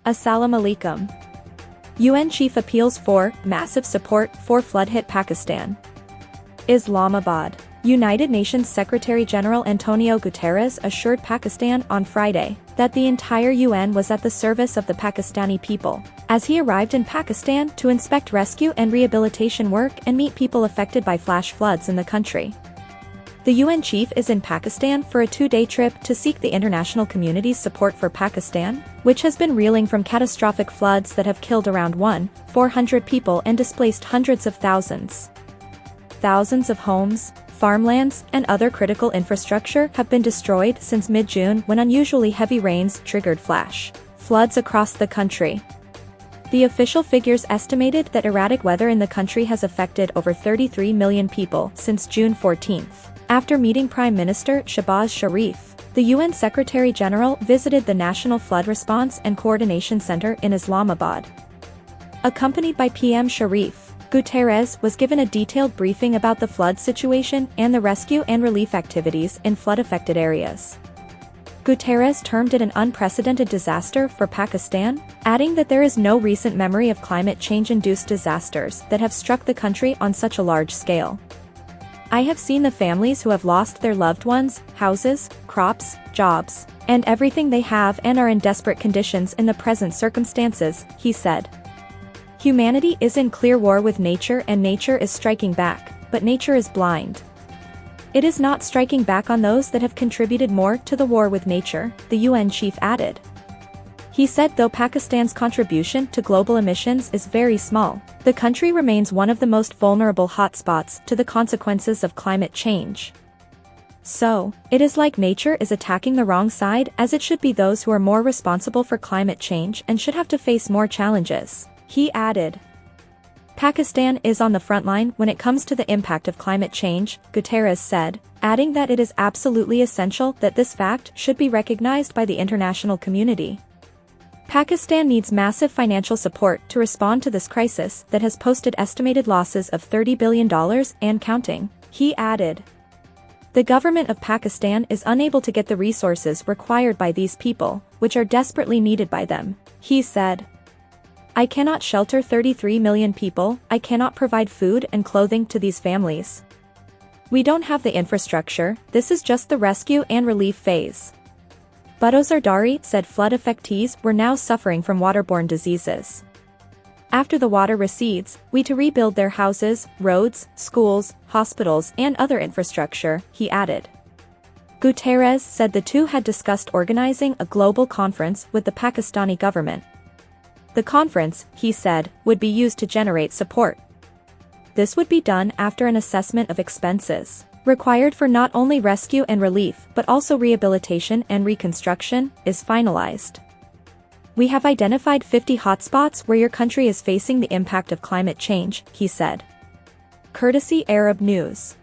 Assalamu alaikum. UN chief appeals for massive support for flood-hit Pakistan. Islamabad. United Nations Secretary-General Antonio Guterres assured Pakistan on Friday that the entire UN was at the service of the Pakistani people, as he arrived in Pakistan to inspect rescue and rehabilitation work and meet people affected by flash floods in the country. The UN chief is in Pakistan for a 2-day trip to seek the international community's support for Pakistan, which has been reeling from catastrophic floods that have killed around 1,400 people and displaced hundreds of thousands. Thousands of homes, farmlands, and other critical infrastructure have been destroyed since mid-June when unusually heavy rains triggered flash floods across the country. The official figures estimated that erratic weather in the country has affected over 33 million people since June 14. After meeting Prime Minister Shehbaz Sharif, the UN Secretary-General visited the National Flood Response and Coordination Center in Islamabad. Accompanied by PM Sharif, Guterres was given a detailed briefing about the flood situation and the rescue and relief activities in flood-affected areas. Guterres termed it an unprecedented disaster for Pakistan, adding that there is no recent memory of climate change-induced disasters that have struck the country on such a large scale. I have seen the families who have lost their loved ones, houses, crops, jobs, and everything they have and are in desperate conditions in the present circumstances, he said. Humanity is in clear war with nature and nature is striking back, but nature is blind. It is not striking back on those that have contributed more to the war with nature, the UN chief added. He said though Pakistan's contribution to global emissions is very small, the country remains one of the most vulnerable hotspots to the consequences of climate change. So, it is like nature is attacking the wrong side, as it should be those who are more responsible for climate change and should have to face more challenges, he added. Pakistan is on the front line when it comes to the impact of climate change, Guterres said, adding that it is absolutely essential that this fact should be recognized by the international community. Pakistan needs massive financial support to respond to this crisis that has posted estimated losses of $30 billion and counting, he added. The government of Pakistan is unable to get the resources required by these people, which are desperately needed by them, he said. I cannot shelter 33 million people, I cannot provide food and clothing to these families. We don't have the infrastructure, this is just the rescue and relief phase. Bhutto Zardari said flood affectees were now suffering from waterborne diseases. After the water recedes, we to rebuild their houses, roads, schools, hospitals and other infrastructure, he added. Guterres said the two had discussed organizing a global conference with the Pakistani government. The conference, he said, would be used to generate support. This would be done after an assessment of expenses required for not only rescue and relief but also rehabilitation and reconstruction, is finalized. We have identified 50 hotspots where your country is facing the impact of climate change, he said. Courtesy Arab News.